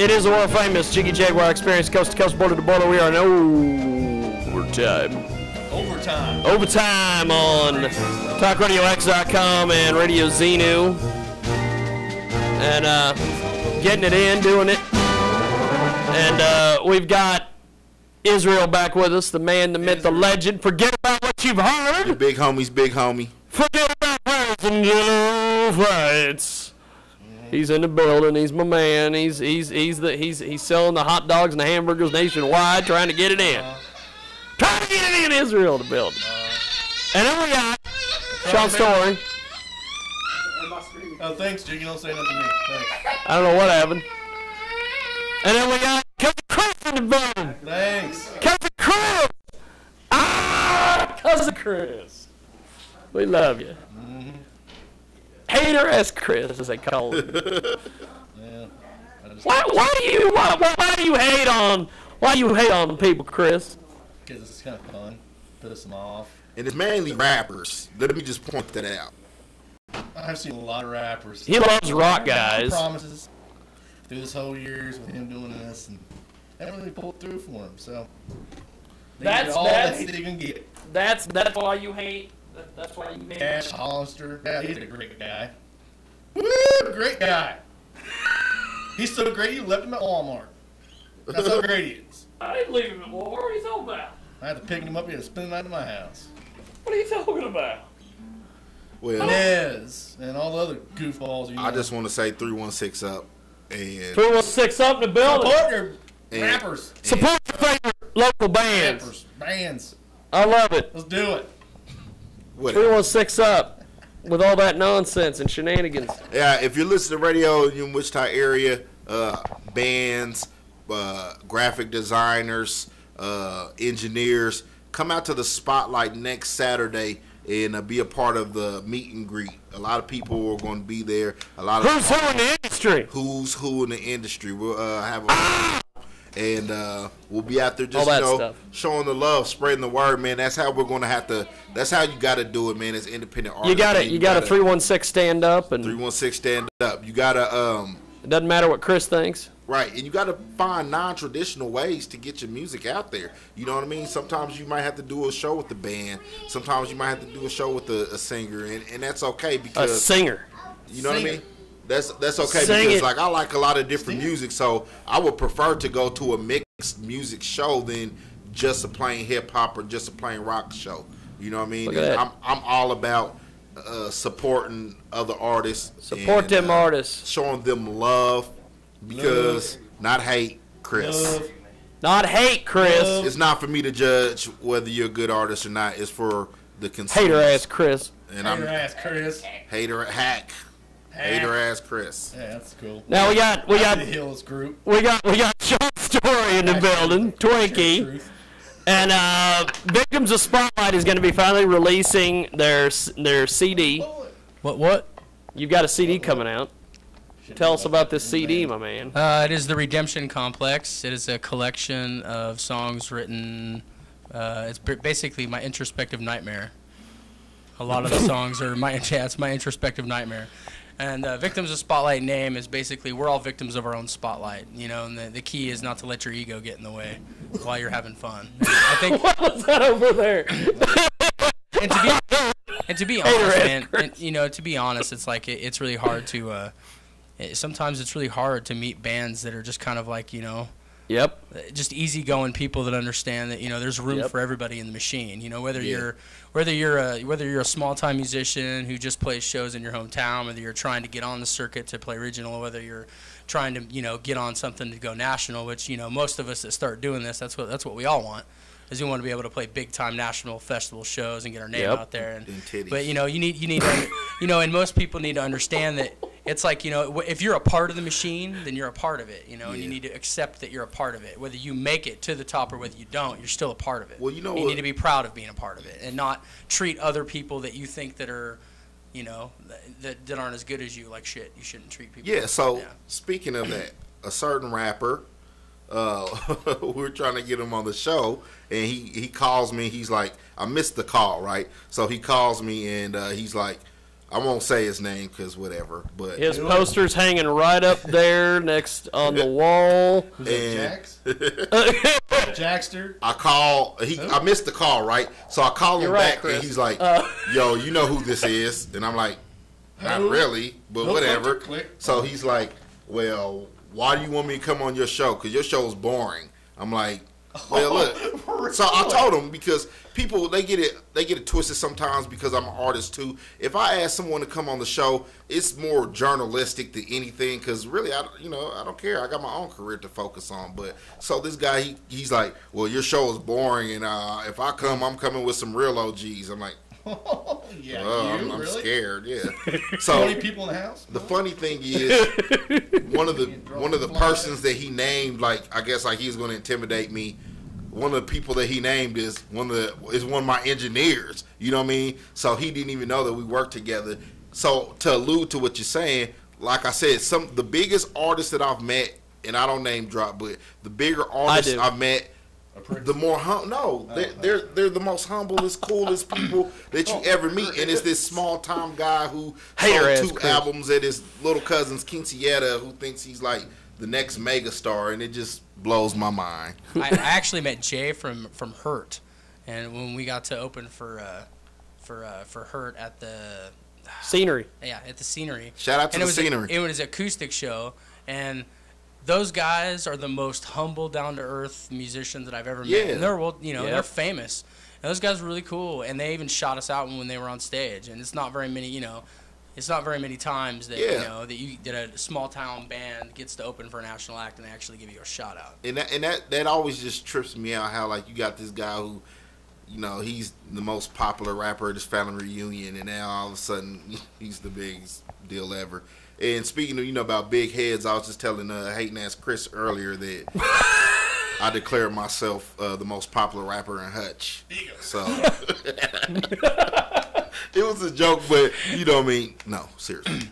It is the world famous Jiggy Jaguar experience, coast to coast, border to border. We are in overtime. Overtime on TalkRadioX.com and Radio Xenu. And getting it in, doing it. And we've got Izreal back with us, the man, the myth, the legend. Forget about what you've heard. Your big homie's big homie. Forget about words and yellow fights. He's in the building. He's my man. He's selling the hot dogs and the hamburgers nationwide, trying to get it in. Trying to get it in, Izreal, the building. And then we got Sean Story. Oh, thanks, Jiggy. Don't say nothing to me. Thanks. I don't know what happened. And then we got Cousin Chris in the building. Thanks. Cousin Chris. Cousin Chris. We love you. Mm-hmm. Hater-ass Chris, as they call him. Yeah. Why do you hate on the people, Chris? Because it's kind of fun. Piss them off. And it's mainly rappers. Let me just point that out. I've seen a lot of rappers. He loves rock guys. Promises through this whole years with him doing this, and haven't really pulled through for him. So That's all that they can get. That's why you hate. That's why you hate. Cash Hollister. Yeah, he's a great guy. Woo, great guy. He's so great you left him at Walmart. That's how great he is. I didn't leave him at Walmart. What are you talking about? I had to pick him up here to spend the night at my house. What are you talking about? Well, Nez and all the other goofballs. You know. I just want to say 316 up and 316 up in the building. Support your rappers. Support your favorite local bands. Rappers. Bands. I love it. Let's do it. 316 up with all that nonsense and shenanigans. Yeah, if you listen to radio in Wichita area, bands, graphic designers, engineers, come out to the Spotlight next Saturday and be a part of the meet and greet. A lot of people are going to be there. A lot of who's who in the industry? Who's who in the industry? We'll have and we'll be out there just showing the love, spreading the word, man. That's how we're going to have to. That's how you got to do it, man. As independent artists, you got to 316 stand up and 316 stand up. You got to. It doesn't matter what Chris thinks. Right, and you got to find non-traditional ways to get your music out there. You know what I mean? Sometimes you might have to do a show with the band. Sometimes you might have to do a show with a singer, and that's okay because a singer. You know what I mean? That's okay because like I like a lot of different music, so I would prefer to go to a mixed music show than just a plain hip hop or just a plain rock show. You know what I mean? I'm all about supporting other artists. Support them artists. Showing them love. Because not hate, Chris. Not hate, Chris. It's not for me to judge whether you're a good artist or not. It's for the consumers. Hater ass Chris. And ass Chris. Hater ass Chris. Yeah, that's cool. Now we got the Hills group. We got Sean Story in the building, Twinkie. And Victims of Spotlight is going to be finally releasing their CD. What? You've got a CD coming out. Tell us about this CD, my man. It is the Redemption Complex. It is a collection of songs written. It's basically my introspective nightmare. A lot of the songs are it's my introspective nightmare. And Victims of Spotlight name is basically we're all victims of our own spotlight, you know. And the key is not to let your ego get in the way while you're having fun. And I think what was that over there? and to be honest, man, to be honest, it's like it's really hard to. Sometimes it's really hard to meet bands that are just kind of like, just easygoing people that understand that, there's room for everybody in the machine. Whether you're a small time musician who just plays shows in your hometown, whether you're trying to get on the circuit to play regional, whether you're trying to get on something to go national, which most of us that start doing this, that's what we all want. Is we want to be able to play big time national festival shows and get our name out there. But you need to, and most people need to understand that it's like, if you're a part of the machine, then you're a part of it, and you need to accept that you're a part of it. Whether you make it to the top or whether you don't, you're still a part of it. Well, you need to be proud of being a part of it and not treat other people that you think that are, that aren't as good as you like shit. You shouldn't treat people. Yeah. So speaking of that, a certain rapper. We're trying to get him on the show, and he calls me. He's like, I missed the call, right? So he calls me, and he's like, I won't say his name because whatever. But his poster's hanging right up there next on the wall. Who's that, Jax? Jackster? I missed the call, right? So I call him back, Chris. and he's like, yo, you know who this is? And I'm like, not really, but whatever. So he's like, well, why do you want me to come on your show? Because your show's boring. I'm like, well, look. So I told him because people they get it twisted sometimes because I'm an artist too. If I ask someone to come on the show, it's more journalistic than anything because really, I don't care. I got my own career to focus on. But so this guy, he's like, well, your show is boring, and if I come, I'm coming with some real OGs. I'm like, yeah, I'm really? scared. Yeah. So 20 people in the house. The funny thing is, one of the persons that he named, like I guess like he's going to intimidate me. One of the people that he named is one of my engineers. You know what I mean? So he didn't even know that we worked together. So to allude to what you're saying, like I said, the biggest artists that I've met, and I don't name drop, but the bigger artists I've met. The more they're the most humblest, coolest people that you ever meet, and it's this small time guy who sold 2 albums at his little cousin's quinceañera who thinks he's like the next megastar, and it just blows my mind. I actually met Jay from Hurt, and when we got to open for Hurt at the Scenery. Yeah, at the Scenery. Shout out to the Scenery. It was an acoustic show, and those guys are the most humble, down-to-earth musicians that I've ever met. Yeah. And they're famous. And those guys are really cool, and they even shot us out when they were on stage. And it's not very many, times that that a small-town band gets to open for a national act and they actually give you a shout out. And that always just trips me out. How like you got this guy who, he's the most popular rapper at his family reunion, and now all of a sudden he's the biggest deal ever. And speaking of, about big heads, I was just telling hating ass Chris earlier that I declared myself the most popular rapper in Hutch. So it was a joke, but you know what I mean? No, seriously.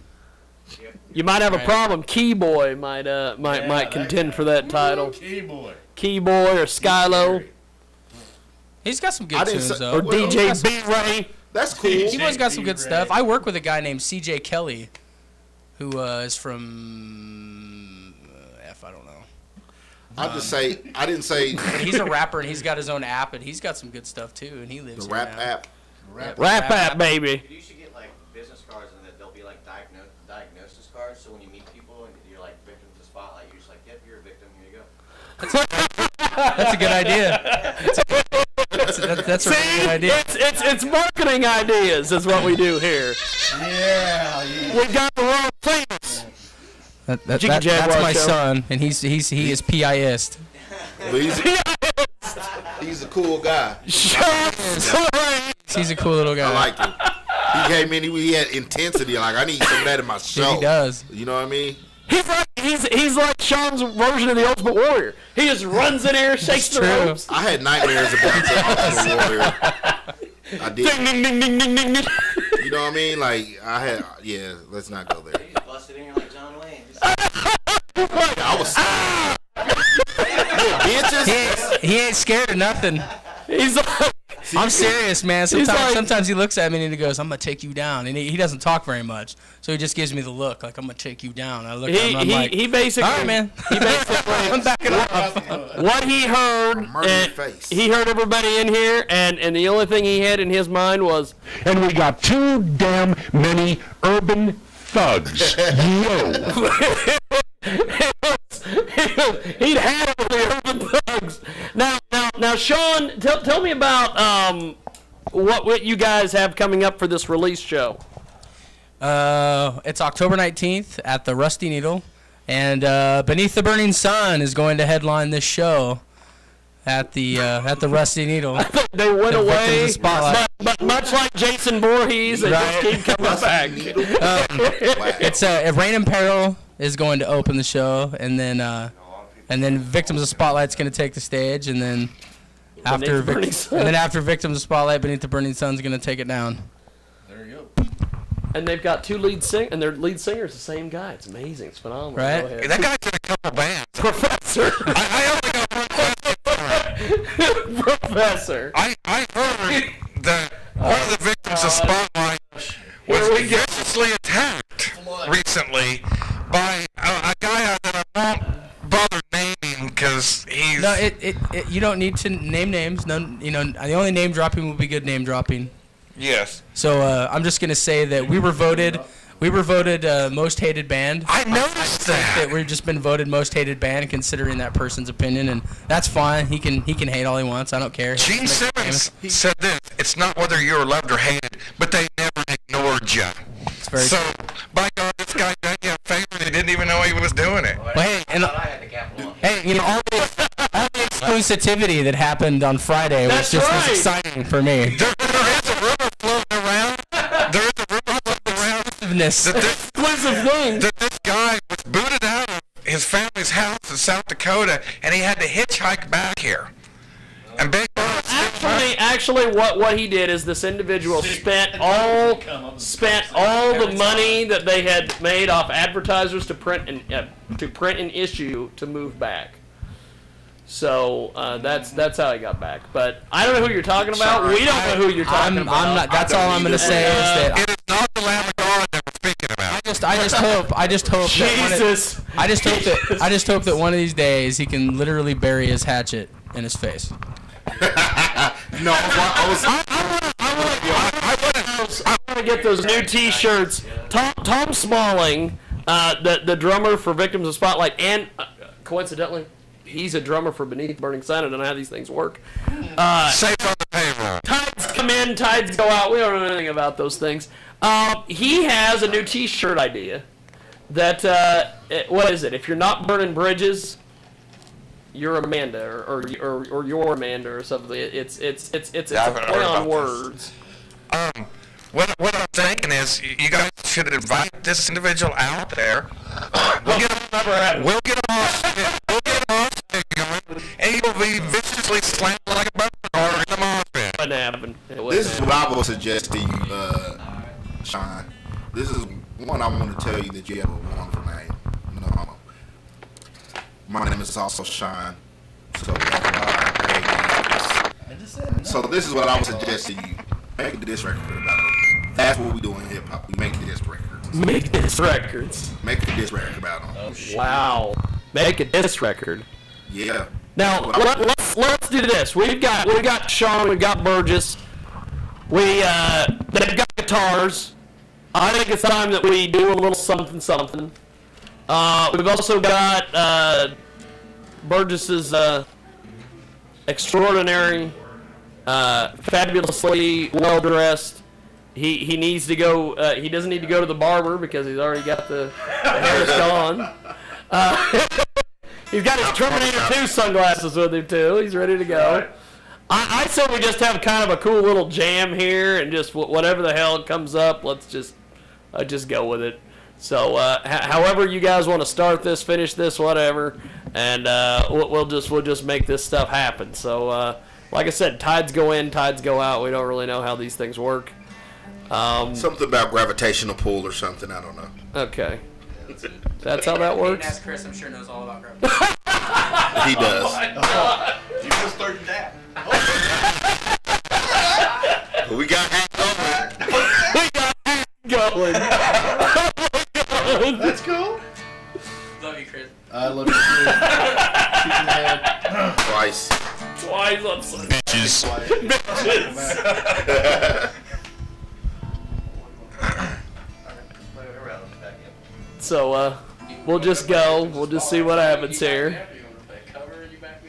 You might have a problem. Keyboy might contend for that title. Keyboy or Skylo. He's got some good tunes though. Or DJ B-Ray. That's cool. Keyboy's got some good stuff. I work with a guy named CJ Kelly, who is from I don't know. I didn't say. He's a rapper and he's got his own app and he's got some good stuff too and he lives the rap now. app. Rap app, baby. You should get like business cards and they'll be like diagnosis cards. So when you meet people and you're like victim to spotlight, you're just like, yep, you're a victim. Here you go. That's a good idea. That's a really good idea. It's marketing ideas is what we do here. Yeah. We got the world famous. That's my son, and he is PI'd. He's a cool guy. He's a cool little guy. I like him. He came in. He had intensity. Like I need some of that in my show. Yeah, he does. You know what I mean? He's like Sean's version of the Ultimate Warrior. He just runs in there, shakes the ropes. I had nightmares about the Ultimate Warrior. I did. Ding, ding, ding, ding, ding, ding, ding. You know what I mean? Like I had. Yeah, let's not go there. You just busted in here like John Wayne. I was. Bitches. He ain't scared of nothing. He's like, I'm serious, man. Sometimes he looks at me and he goes, "I'm gonna take you down," and he doesn't talk very much, so he just gives me the look, like I'm gonna take you down. I look at him, and I'm like, he basically, all right, man. He basically, I'm backing up. What he heard, he heard everybody in here, and the only thing he had in his mind was, and we got too damn many urban thugs. Yo. He'd had all the urban thugs. Now, Sean, tell me about what you guys have coming up for this release show. It's October 19th at the Rusty Needle, and Beneath the Burning Sun is going to headline this show at the Rusty Needle. They went away, but much like Jason Voorhees, they just keep coming back. It's Rain and Peril is going to open the show, and then Victims of Spotlight's going to take the stage, and then after Victims of Spotlight, Beneath the Burning Sun's going to take it down. There you go. And they've got two lead singers, and their lead singer's the same guy. It's amazing. It's phenomenal. Right? Go ahead. That guy's in a couple bands. Professor. I only got one question. Professor. I heard that one of the Victims of Spotlight was he's... No, you don't need to name names. No, the only name dropping will be good name dropping. Yes. So I'm just gonna say that we were voted most hated band. I noticed that. We've just been voted most hated band, considering that person's opinion, and that's fine. He can hate all he wants. I don't care. Gene Simmons said this: "It's not whether you're loved or hated, but they never ignored you." So, by God, this guy done you a favor. He didn't even know he was doing it. Well, hey, all the exclusivity that happened on Friday was exciting for me. There is a rumor floating around. That this guy was booted out of his family's house in South Dakota, and he had to hitchhike back here. And Big Boss actually, what he did is this individual spent all the money that they had made off advertisers to print an issue to move back. So that's how he got back. But I don't know who you're talking about. We don't know who you're talking about. I'm not. That's all I'm going to say is that it is not the Lamb of God that we're speaking about. I just hope Jesus. I just hope that one of these days he can literally bury his hatchet in his face. No, I want to get those new T-shirts. Tom Smalling, the drummer for Victims of Spotlight, and coincidentally, he's a drummer for Beneath Burning Sun. I don't know how these things work. Safe on the payroll. Tides come in, tides go out. We don't know anything about those things. He has a new T-shirt idea. That what is it? If you're not burning bridges, you're Amanda, or you're Amanda, or something. It's a play on words. What I'm thinking is, you guys should invite this individual out there. We'll get him off, and he will be viciously slammed like a burn car in the mosh pit. This is what I will suggest to you, Sean. This is one I want to tell you that you have a wonderful name. No, my name is also Sean, so that's why I So this is what I would suggest to you. Make a diss record about it. That's what we do in hip hop. We make diss records. Make diss records. Make a diss record about them. Oh, wow. Make a diss record. Yeah. Now let's do this. We've got Sean. We've got Burgess. They've got guitars. I think it's time that we do a little something. We've also got Burgess's extraordinary, fabulously well dressed. He needs to go. He doesn't need to go to the barber because he's already got the hair gone. He's got his Terminator 2 sunglasses with him too. He's ready to go. I say we just have kind of a cool little jam here, and just whatever the hell comes up, let's just go with it. So however you guys want to start this, finish this, whatever, and we'll just make this stuff happen. So like I said, tides go in, tides go out. We don't really know how these things work. Something about gravitational pull or something. I don't know. Okay. That's how that works? Ask Chris, I'm sure knows all about gravity. He does. You just started that. We got half going. That's cool. Love you, Chris. I love you too. Shoot in the head. Twice on Sunday. Bitches. So we'll just go. We'll just see what happens here.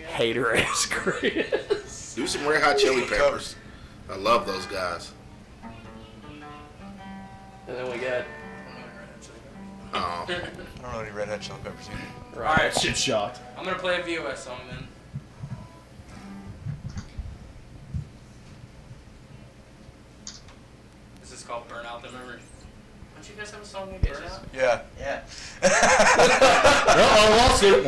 Hater ass Chris. Do some Red Hot Chili Peppers. I love those guys. And then we got. Oh. I don't know any Red Hot Chili Peppers either. Right. Alright, Shit shocked. I'm gonna play a VOS song then. This is called Burnout the Memory. Don't you guys have a song named Burnout? Yeah. Yeah. Lawsuit.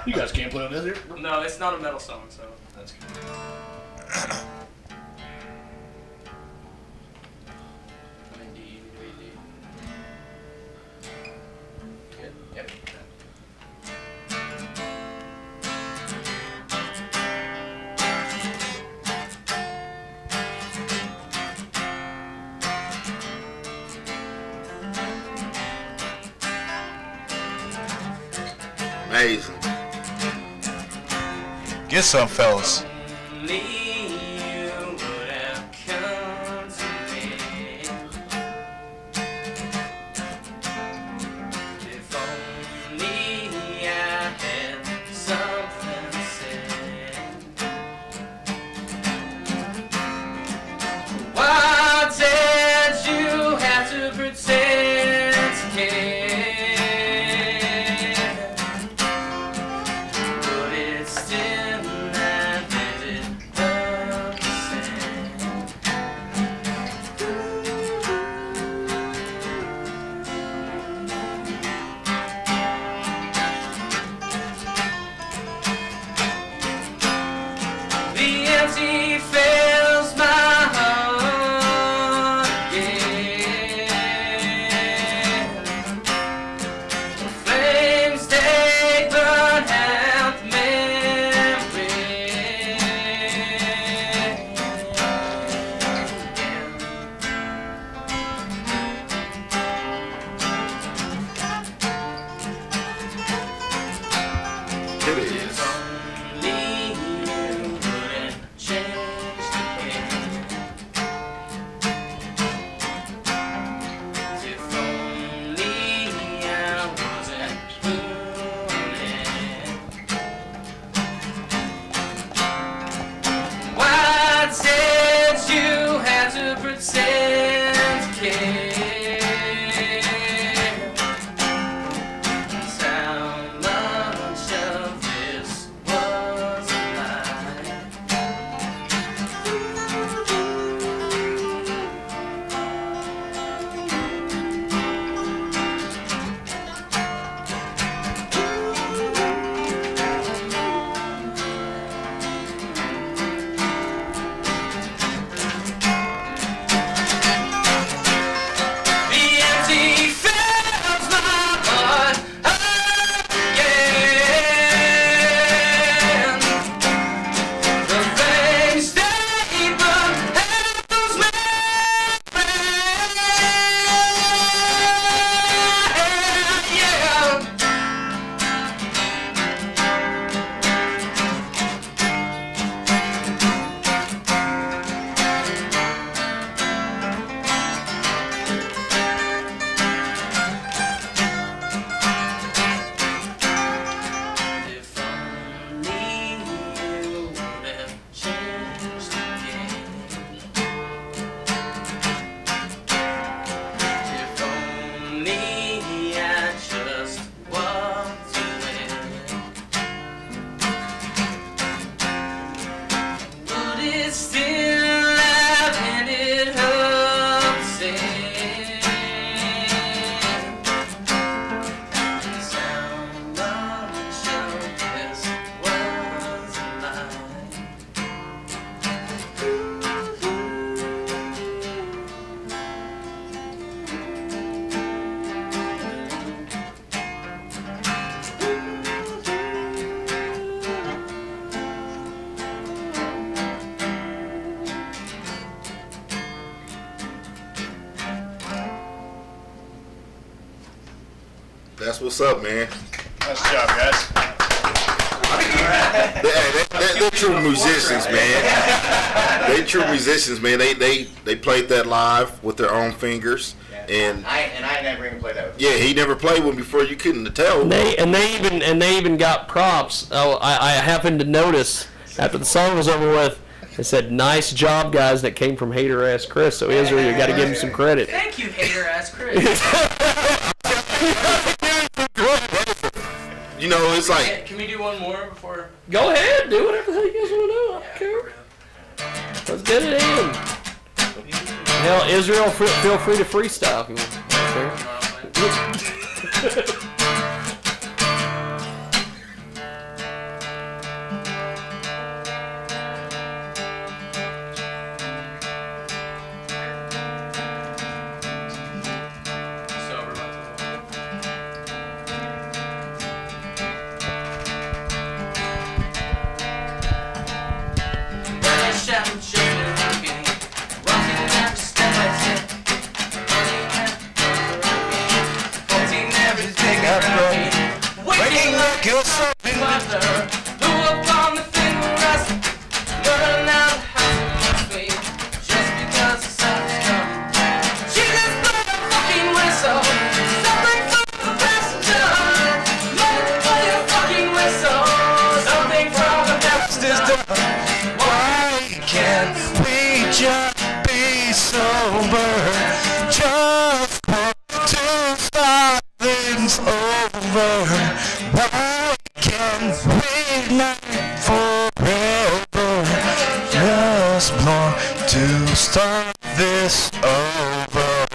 You guys can't play on this here? No, it's not a metal song, so. That's good. Yep. Amazing. Get some, fellas. That's what's up, man. Nice job, guys. They're true musicians, man. They true musicians, man. They played that live with their own fingers, and I never even played that with yeah, he never played one before. You couldn't tell. And they even got props. Oh, I happened to notice after the song was over with. They said, "Nice job, guys." That came from Hater Ass Chris. So Izreal, you got to give him some credit. Thank you, Hater Ass Chris. You know, it's like. Can we do one more before? Go ahead, do whatever the hell you guys want to do. I don't care. Let's get it in. Hell, Izreal, feel free to freestyle if you want. Every day. skill something. Who upon the finger rest, learn how to have me just because the sun's come. She just blew a fucking whistle, something from the passenger. Let it play a fucking whistle, something from the passenger. Why can't we just be sober? Just want to start things over. Why can't we not forever? Just want to start this over.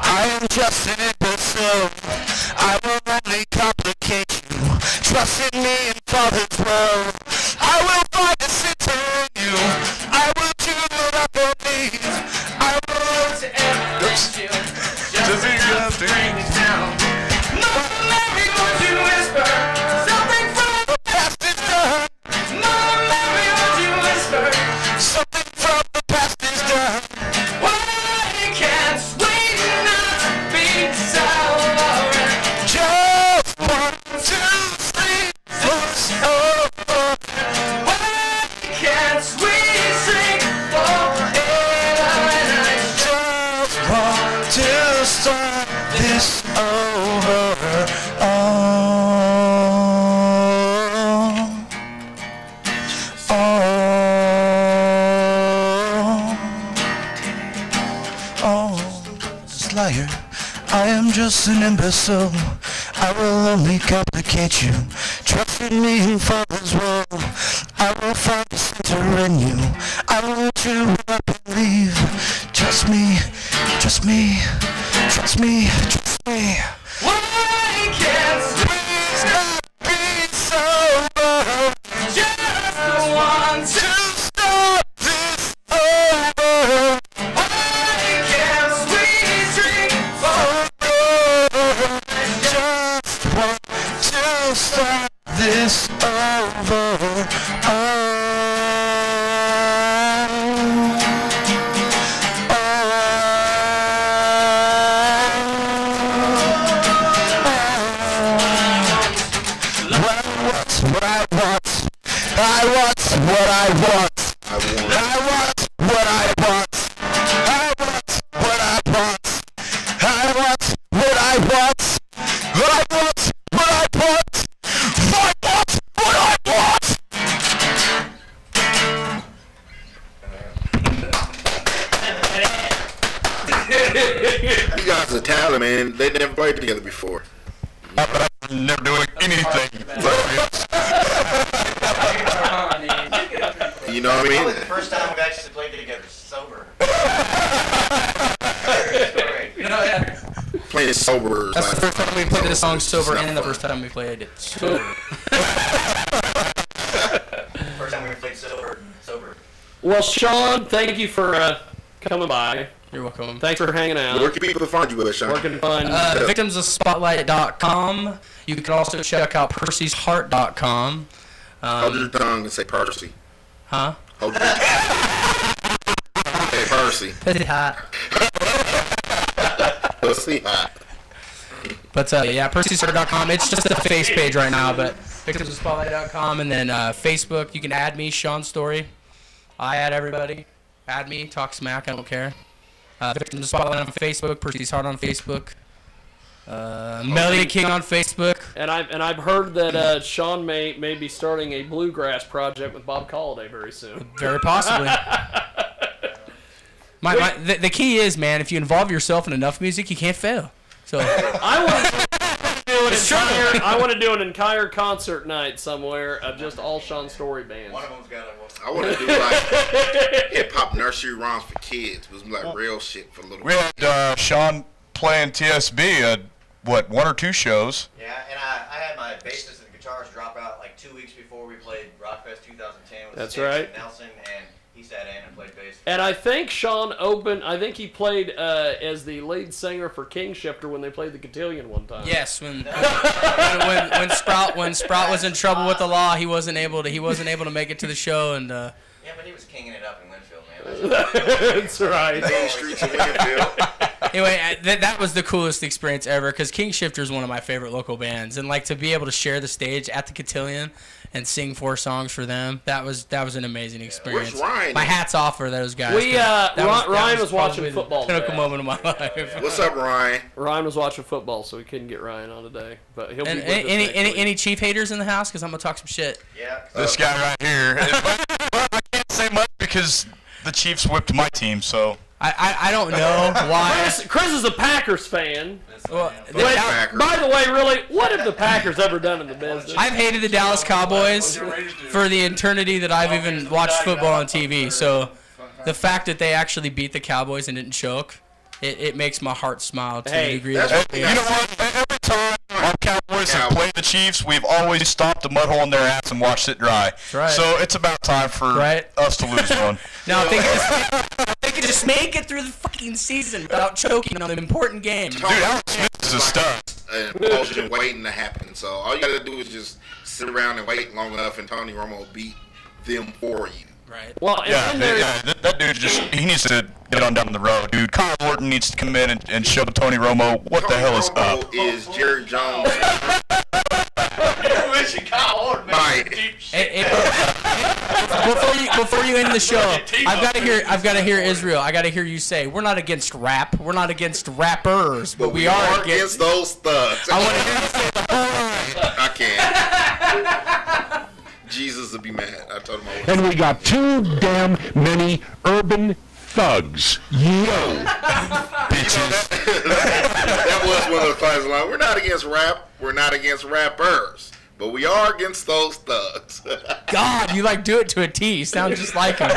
I am just an imbecile. I will only complicate you. Trust in me and Father's will. I will find a center in you. I will chew it up and leave. I will look to emulate you. Just to bring me down. Mother Mary, would you whisper something from the past is done? Mother Mary, would you whisper something from the past is done? Why can't we not be sober? Just want to sleep forever. Why can't we sing forever? And I just want to start this over. Liar, I am just an imbecile. I will only complicate you. Trust in me and Father's will. I will find the center in you. I will chew it up and leave. Trust me, trust me, trust me, trust me. Why can't we not be sober? Just want to start this over. Why can't we drink forever? Just want to start this over. What I want. I want what I want. I want what I want. I want what I want. I want what I want. I want what I want. I want what I want. You guys are talent, man. They never played together before. Never doing anything. You know what I Probably mean? the first time we've actually played together sober. Playing sober. That's the first time we played this song sober, and the first time we played it sober. First time we played sober. Well, Sean, thank you for coming by. You're welcome. Thanks for hanging out. Where can people find you at, Sean? Working fun. Victimsofspotlight.com. You can also check out percysheart.com. Hold your tongue and say Percy. Huh? Hold your Say Percy. Pretty hot. Pussy hot. But yeah, percysheart.com. It's just a face page right now, but victimsofspotlight.com, and then Facebook. You can add me, Sean Story. I add everybody. Add me, talk smack, I don't care. Victims of Spotlight on Facebook, Percy's Heart on Facebook, Melody King on Facebook. And I've heard that Sean may be starting a bluegrass project with Bob Colliday very soon. Very possibly. The key is, man, if you involve yourself in enough music, you can't fail. So I want to do an entire concert night somewhere of just all Sean Story bands. One of them's got a... I want to do like hip hop nursery rhymes for kids. It was like real shit for little We had Sean playing TSB at, what, 1 or 2 shows? Yeah, and I had my bassist and guitarist drop out like 2 weeks before we played Rockfest 2010 with That's Sticks right. and Nelson, and He sat in and played bass. And I think Sean he played as the lead singer for King Shifter when they played the Cotillion one time. Yes, when Sprout was in trouble with the law, he wasn't able to make it to the show, and yeah, but he was kinging it up in Winfield, man. That's right. Main streets of Winfield. Anyway, that was the coolest experience ever, because King Shifter is one of my favorite local bands, and like to be able to share the stage at the Cotillion and sing 4 songs for them, that was an amazing experience. Where's Ryan? My hat's off for those guys. Ryan was watching football. Pinnacle moment of my life. What's up, Ryan? Ryan was watching football, so we couldn't get Ryan on today, but he'll be with us any next week. any Chief haters in the house? Because I'm gonna talk some shit. Yeah. This guy right here. Well, I can't say much because the Chiefs whipped my team, so. I don't know why. Chris is a Packers fan. Well, Packers. By the way, really, what have the Packers ever done in the business? I've hated the Dallas Cowboys for the eternity that I've even watched football on TV. So the fact that they actually beat the Cowboys and didn't choke, it makes my heart smile to the degree that You know what? Every time our Cowboys have played the Chiefs, we've always stopped a mud hole in their ass and watched it dry. right. So it's about time for us to lose one. Now, if they could just make it through the fucking season without choking on an important game. Dude, Alex Smith is a stud. An implosion waiting to happen. So all you got to do is just sit around and wait long enough, and Tony Romo will beat them for you. Right. Well, That dude he needs to get on down the road, dude. Kyle Orton needs to come in and show Tony Romo what the hell is Romo up. is Jerry Jones. Before you end the show, I've got to hear Izreal. I got to hear you say, we're not against rap. We're not against rappers, but we are against those thugs. I want to hear you say the whole I can't. Jesus would be mad. I told him I was. And we got too damn many urban thugs. Yo. Bitches. That was one of the classic lines. We're not against rap. We're not against rappers. But we are against those thugs. God, you do it to a T. You sound just like him.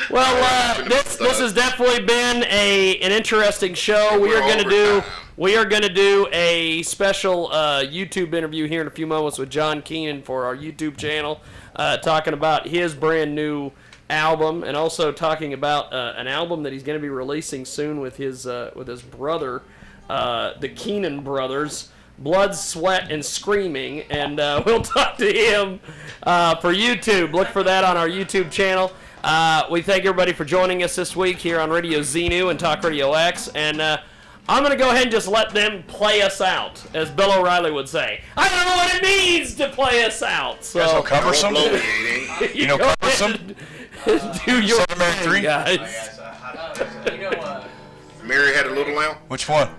Well, this has definitely been an interesting show. We are going to do a special YouTube interview here in a few moments with John Keenan for our YouTube channel, talking about his brand new album, and also talking about an album that he's going to be releasing soon with his brother, the Keenan brothers. Blood, Sweat, and Screaming, and we'll talk to him for YouTube. Look for that on our YouTube channel. We thank everybody for joining us this week here on Radio Xenu and Talk Radio X, and I'm going to go ahead and just let them play us out, as Bill O'Reilly would say. I don't know what it means to play us out. So, you guys will cover some? Cover some? Do your thing, guys. Mary Had a Little Lamb? Which one?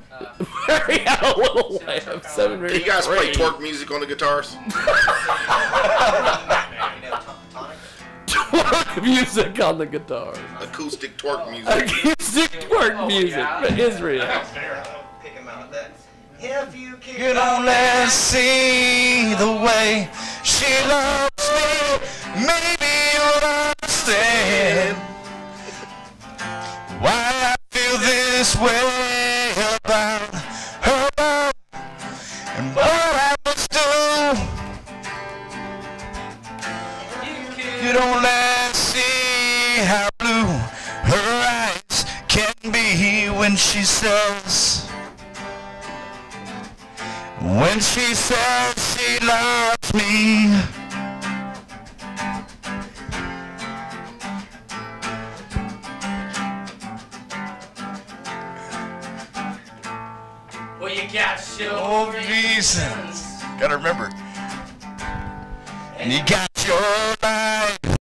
Mary Had a Little Lamb. Can you guys play twerk music on the guitars? Twerk music on the guitar. Acoustic twerk music. Acoustic twerk music for Israel. Pick him out of that. If you could only see the way she loves me, maybe you'll understand why I feel this way about her love and what I must do. You don't see how blue her eyes can be when she says she loves me. Well, you got your reasons. Gotta remember. And you got your life.